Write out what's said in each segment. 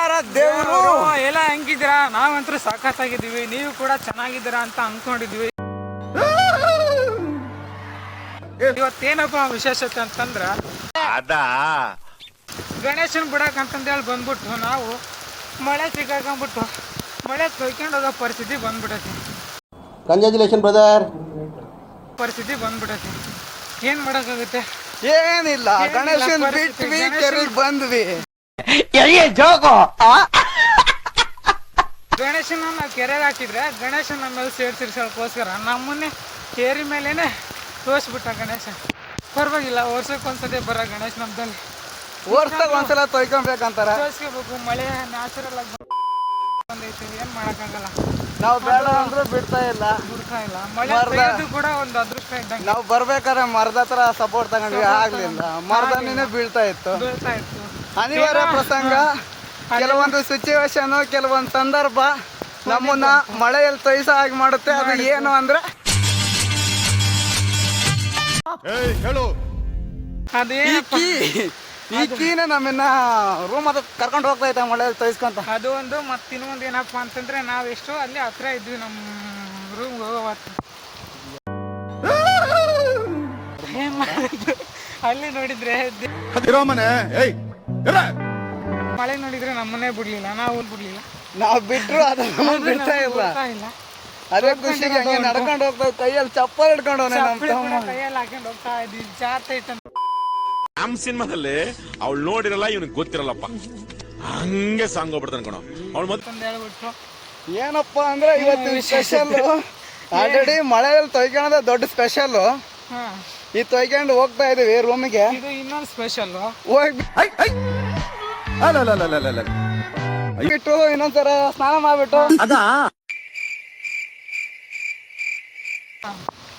ಅವತಾರ ದೇವರು ಎಲ್ಲ ಹೆಂಗಿದ್ದೀರಾ? ನಾವಂತೂ ಸಾಕತ್ತಾಗಿದ್ದೀವಿ, ನೀವು ಕೂಡ ಚೆನ್ನಾಗಿದ್ದೀರಾ ಅಂತ ಅನ್ಕೊಂಡಿದ್ವಿ. ಇವತ್ತೇನಪ್ಪ ವಿಶೇಷತೆ ಅಂತಂದ್ರ ಗಣೇಶನ್ ಬಿಡಕ್ ಅಂತಂದೇಳಿ ಬಂದ್ಬಿಟ್ಟು ನಾವು ಮಳೆ ಸಿಕ್ಕಾಕೊಂಡ್ಬಿಟ್ಟು ಮಳೆ ತೊಯ್ಕೊಂಡು ಹೋಗೋ ಪರಿಸ್ಥಿತಿ ಬಂದ್ಬಿಟ್ಟೈತಿ. Congratulation brother. ಪರಿಸ್ಥಿತಿ ಬಂದ್ಬಿಟ್ಟೈತಿ. ಏನ್ ಮಾಡಕ್ಕಾಗುತ್ತೆ? ಏನಿಲ್ಲ, ಗಣೇಶನ್ ಬಿಟ್ವಿ, ಕೆರೆಗೆ ಬಂದ್ವಿ. ಗಣೇಶನ ನಾವು ಕೆರೆಗೆ ಹಾಕಿದ್ರೆ ಗಣೇಶನ್ ನಮ್ಮೇಲೆ ಸೇರ್ಸಿರ್ಸೋಕ್ಕೋಸ್ಕರ ನಮ್ಮನ್ನೇ ಕೇರಿ ಮೇಲೇನೆ ತೋರಿಸ್ಬಿಟ್ಟ ಗಣೇಶ. ಪರವಾಗಿಲ್ಲ, ವರ್ಷಕ್ಕೊಂದ್ಸತಿ ಬರೋ ಗಣೇಶ್ ನಮ್ದಲ್ಲಿ ಒಂದ್ಸಲ ತೊಯ್ಕೊಬೇಕಂತಾರ. ತೋರಿಸ್ಕೋಬೇಕು. ಮಳೆ ನ್ಯಾಚುರಲ್ ಆಗಿ ಬಂದೈತಿ, ಏನ್ ಮಾಡಕ್ಕಾಗಲ್ಲ. ನಾವು ಬೇಡ ಅಂದ್ರೆ ಬಿಡ್ತಾ ಇಲ್ಲ. ಮಳೆ ಕೂಡ ಒಂದು ಅದೃಷ್ಟ ಇದ್ದಂಗೆ. ನಾವು ಬರ್ಬೇಕಾದ್ರೆ ಮರದ ಹತ್ರ ಸಪೋರ್ಟ್ ತಗೊಂಡ್ವಿ, ಆಗ್ಲಿಲ್ಲ. ಮರದನ್ನೇ ಬೀಳ್ತಾ ಇತ್ತು. ಅನಿವಾರ್ಯ ಪ್ರಸಂಗ, ಕೆಲವೊಂದು ಸಿಚುವೇಶನ್, ಕೆಲವೊಂದು ಸಂದರ್ಭ ನಮ್ಮನ್ನ ಮಳೆಯಲ್ಲಿ ತೊಯ್ಸ ಹಾಗೆ ಮಾಡುತ್ತೆ. ಅದು ಏನು ಅಂದ್ರೆ ಈ ಕೀನ ನಮ್ಮನ್ನ ರೂಮ್ ಹತ್ರ ಕರ್ಕೊಂಡು ಹೋಗ್ತಾ ಇದ್ದ ಮಳೆಯಲ್ಲಿ ತೊಯ್ಸ್ಕೊಂತ. ಅದು ಒಂದು. ಮತ್ತೆ ಇನ್ನೊಂದು ಏನಪ್ಪಾ ಅಂತಂದ್ರೆ ನಾವೆಷ್ಟು ಅಲ್ಲಿ ಹತ್ರ ಇದ್ವಿ ನಮ್ಮ ರೂಮ್ ಹೋಗೋವತ್ತು. ಏನ್ ಮಾಡಿದ್ರು ಅಲ್ಲಿ ನೋಡಿದ್ರೆ ಮಳೆ ನೋಡಿದ್ರೆ ನಮ್ಮನ್ನೇ ಬಿಡ್ಲಿಲ್ಲ, ನಾವು ಬಿಡ್ಲಿಲ್ಲ. ನಾವು ಬಿಟ್ರು ಅದನ್ನ ಬಿಡ್ತಾ ಇಲ್ಲ. ಅದೇ ಖುಷಿಗೆ ಹಂಗೆ ನಡ್ಕೊಂಡು ಹೋಗ್ತಾ ಕೈಯಲ್ಲಿ ಚಪ್ಪಲ್ ಹಿಡ್ಕೊಂಡು ಕೈಯಲ್ಲಿ ಹಾಕೊಂಡು ಹೋಗ್ತಾ ಇದ್ವಿ. ಜಾರ್ತೈತ ನಮ್ ಸಿನಿಮಾದಲ್ಲಿ ಅವಳು ನೋಡಿರಲ್ಲ, ಇವನಿಗೆ ಗೊತ್ತಿರಲ್ಲಪ್ಪ, ಹಂಗೆ ಸಾಂಗ್ ಹೋಗ್ಬಿಡ್ತಾನೆ ಕಣ ಅವಳು. ಮತ್ತೆ ಹೇಳ್ಬಿಟ್ರು ಏನಪ್ಪಾ ಅಂದ್ರೆ ಇವತ್ತು ಸ್ಪೆಷಲ್. ಆಲ್ರೆಡಿ ಮಳೆಯಲ್ಲಿ ತೊಯ್ಕೊಳ್ಳೋದೇ ದೊಡ್ಡ ಸ್ಪೆಷಲ್. ಈ ತೊಯ್ಕೊಂಡು ಹೋಗ್ತಾ ಇದೀವಿ ರೂಮಿಗೆ. ಇದು ಇನ್ನೊಂದು ಸ್ಪೆಷಲ್. ಬಿಟ್ಟು ಇನ್ನೊಂದ್ಸರ ಸ್ನಾನ ಮಾಡ್ಬಿಟ್ಟು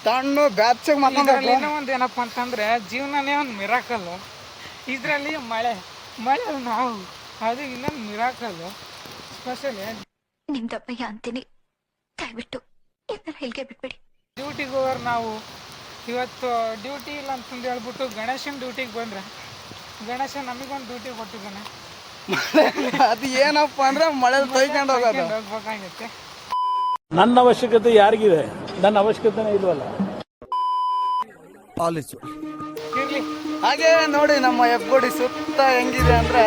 ತಣ್ಣು ಬ್ಯಾಚ್ ಮಕ್ಕಂಡ್ರಲ್ಲಿ. ಇನ್ನೂ ಒಂದು ಏನಪ್ಪಾ ಅಂತಂದ್ರೆ ಜೀವನನೇ ಒಂದು ಮಿರಾಕಲ್. ಇದ್ರಲ್ಲಿ ಮಳೆ ನಾವು, ಅದು ಇನ್ನೊಂದು ಮಿರಾಕಲ್ ಸ್ಪೆಷಲ್. ನಿಮ್ ದಪ್ಪಯ್ಯ ಅಂತೀನಿ, ದಯವಿಟ್ಟು ಇಲ್ಲಿಗೆ ಬಿಟ್ಬಿಡಿ. ಡ್ಯೂಟಿಗೆ ಹೋಗೋರು ನಾವು ಇವತ್ತು ಡ್ಯೂಟಿ ಇಲ್ಲ ಅಂತಂದು ಹೇಳ್ಬಿಟ್ಟು ಗಣೇಶನ್ ಡ್ಯೂಟಿಗೆ ಬಂದ್ರೆ ಗಣೇಶ ನಮಗೊಂದು ಡ್ಯೂಟಿ ಕೊಟ್ಟಿದ್ದಾನೆ. ಅದು ಏನಪ್ಪಾ ಅಂದ್ರೆ ಮಳೆ ತೊಯ್ಕೊಂಡು ಹೋಗ್ಬೇಕಾಗತ್ತೆ. ನನ್ನ ಅವಶ್ಯಕತೆ ಯಾರಿಗಿದೆ? ನನ್ನ ಅವಶ್ಯಕತೆನೇ ಇಲ್ವಲ್ಲ. ಇರ್ಲಿ. ಹಾಗೆ ನೋಡಿ ನಮ್ಮ ಹೆಬ್ಬಗೋಡಿ ಸುತ್ತ ಹೆಂಗಿದೆ ಅಂದ್ರೆ,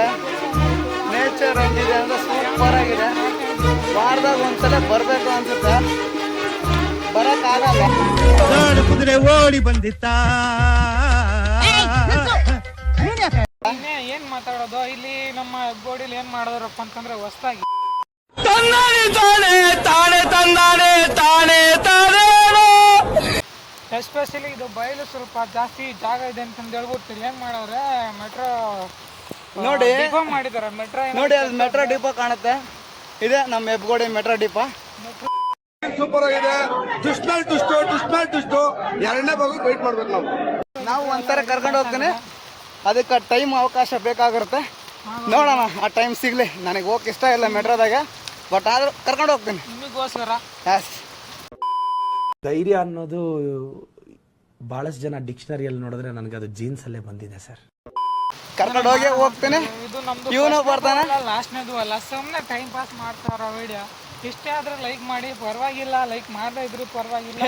ನೇಚರ್ ಹೆಂಗಿದೆ ಅಂದ್ರೆ ಸೂಪರ್ ಆಗಿದೆ. ವಾರದಾಗ ಒಂದ್ಸಲ ಬರ್ಬೇಕು ಅನ್ಸುತ್ತೆ, ಬರಕ್ ಆಗಲ್ಲ. ಕುದುರೆ ಓಡಿ ಬಂದಿತ್ತ. ಏನ್ ಮಾತಾಡೋದು ಇಲ್ಲಿ ನಮ್ಮ ಹೆಬ್ಬಗೋಡಿಲಿ ಏನ್ ಮಾಡಿದ್ರಪ್ಪ ಅಂತಂದ್ರೆ ಹೊಸದಾಗಿ ಎಸ್ಪೆಷಲಿ ಇದು ಬಯಲು ಸ್ವಲ್ಪ ಜಾಸ್ತಿ ಜಾಗ ಇದೆ ಅಂತಂದು ಹೇಳ್ಬಿಟ್ಟು ಏನ್ ಮಾಡವ್ರೆ, ಮೆಟ್ರೋ ನೋಡಿ ಡಿಪೋ ಮಾಡಿದಾರೆ. ಮೆಟ್ರೋ ನೋಡಿ, ಅದು ಮೆಟ್ರೋ ಡಿಪೋ ಕಾಣುತ್ತೆ. ಇದೆ ನಮ್ಮ ಹೆಬ್ಬಗೋಡಿ ಮೆಟ್ರೋ ಡಿಪೋ. ಸೂಪರ್ ಆಗಿದೆ. ಟುಷ್ಟು ಎರಡನೇ ಭಾಗ ವೇಟ್ ಮಾಡ್ಬೇಕು. ನಾವು ಒಂದ್ಸಲ ಕರ್ಕೊಂಡು ಹೋಗ್ತೀನಿ, ಅದಕ್ಕೆ ಟೈಮ್ ಅವಕಾಶ ಬೇಕಾಗಿರುತ್ತೆ. ನೋಡೋಣ, ಆ ಟೈಮ್ ಸಿಗ್ಲಿ. ನನಗೆ ಹೋಗಕ್ಕೆ ಇಷ್ಟ ಇಲ್ಲ ಮೆಟ್ರೋದಾಗ, ಬಟ್ ಆದ್ರೂ ಕರ್ಕೊಂಡು ಹೋಗ್ತೀನಿ ನಿಮಗೋಸ್ಕರ. ಧೈರ್ಯ ಅನ್ನೋದು ಬಹಳಷ್ಟು ಜನ ಡಿಕ್ಷನರಿಯಲ್ಲಿ ನೋಡಿದ್ರೆ ನನಗೆ ಅದು ಜೀನ್ಸ್ ಅಲ್ಲೇ ಬಂದಿದೆ ಸರ್. ಕರ್ಕೊಂಡು ಹೋಗಿ ಹೋಗ್ತೀನಿ. ಇದು ನಮ್ದು ಇವನು ಬರ್ತಾನೆ, ಲಾಸ್ಟ್ನೇದು ಅಲ್ಲ. ಸುಮ್ಮನೆ ಟೈಮ್ ಪಾಸ್ ಮಾಡ್ತಾರ ವಿಡಿಯೋ. ಇಷ್ಟೇ ಆದ್ರೆ ಲೈಕ್ ಮಾಡಿ, ಪರವಾಗಿಲ್ಲ. ಲೈಕ್ ಮಾಡದೇ ಇದ್ರು ಪರವಾಗಿಲ್ಲ.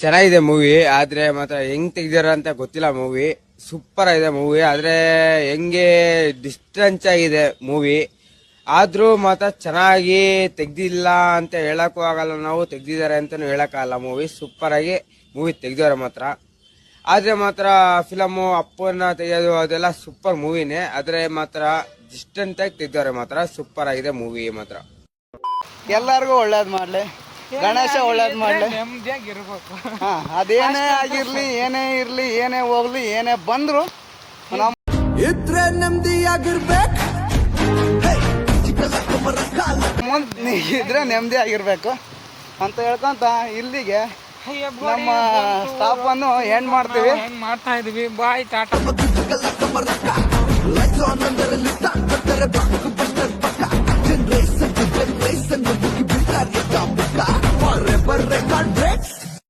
ಚೆನ್ನಾಗಿದೆ ಮೂವಿ, ಆದ್ರೆ ಮಾತ್ರ ಹೆಂಗ್ ತೆಗ್ದಾರ ಅಂತ ಗೊತ್ತಿಲ್ಲ. ಮೂವಿ ಸೂಪರ್ ಆಗಿದೆ ಮೂವಿ, ಆದ್ರೆ ಹೆಂಗೆ ಡಿಸ್ಟೆನ್ಸ್ ಆಗಿದೆ ಮೂವಿ. ಆದ್ರೂ ಮಾತ್ರ ಚೆನ್ನಾಗಿ ತೆಗ್ದಿಲ್ಲ ಅಂತ ಹೇಳಕ್ಕೂ ಆಗಲ್ಲ, ನಾವು ತೆಗ್ದಿದ್ದಾರೆ ಅಂತಾನು ಹೇಳಕ್ಕಾಗಲ್ಲ. ಮೂವಿ ಸೂಪರ್ ಆಗಿ ಮೂವಿ ತೆಗ್ದವ್ರೆ ಮಾತ್ರ. ಆದ್ರೆ ಮಾತ್ರ ಫಿಲಮು ಅಪ್ಪನ ತೆಗೆಯೋದು ಅದೆಲ್ಲ ಸೂಪರ್ ಮೂವಿನೇ, ಆದ್ರೆ ಮಾತ್ರ ಡಿಸ್ಟೆನ್ಸ್ ಆಗಿ ತೆಗ್ದವ್ರೆ ಮಾತ್ರ. ಸೂಪರ್ ಆಗಿದೆ ಮೂವಿ ಮಾತ್ರ. ಎಲ್ಲಾರ್ಗು ಒಳ್ಳೇದ್ ಮಾಡ್ಲಿ, ಗಣೇಶ ಒಳ್ಳೇದ್ ಮಾಡ್ಲಿ. ನೆಮ್ಮದಿಯಾಗಿರ್ಬೇಕು. ಅದೇನೇ ಆಗಿರ್ಲಿ, ಏನೇ ಇರ್ಲಿ, ಏನೇ ಹೋಗ್ಲಿ, ಏನೇ ಬಂದ್ರು ಇದ್ರೆ ನೆಮ್ಮದಿಯಾಗಿರ್ಬೇಕು. ಇದ್ರೆ ನೆಮ್ಮದಿ ಆಗಿರ್ಬೇಕು ಅಂತ ಹೇಳ್ಕೊಂತ ಇಲ್ಲಿಗೆ ನಮ್ಮ ಸ್ಟಾಪ್ ಅನ್ನು ಎಂಡ್ ಮಾಡ್ತಾ ಇದೀವಿ. ಬಾಯ್, ಟಾಟಾ.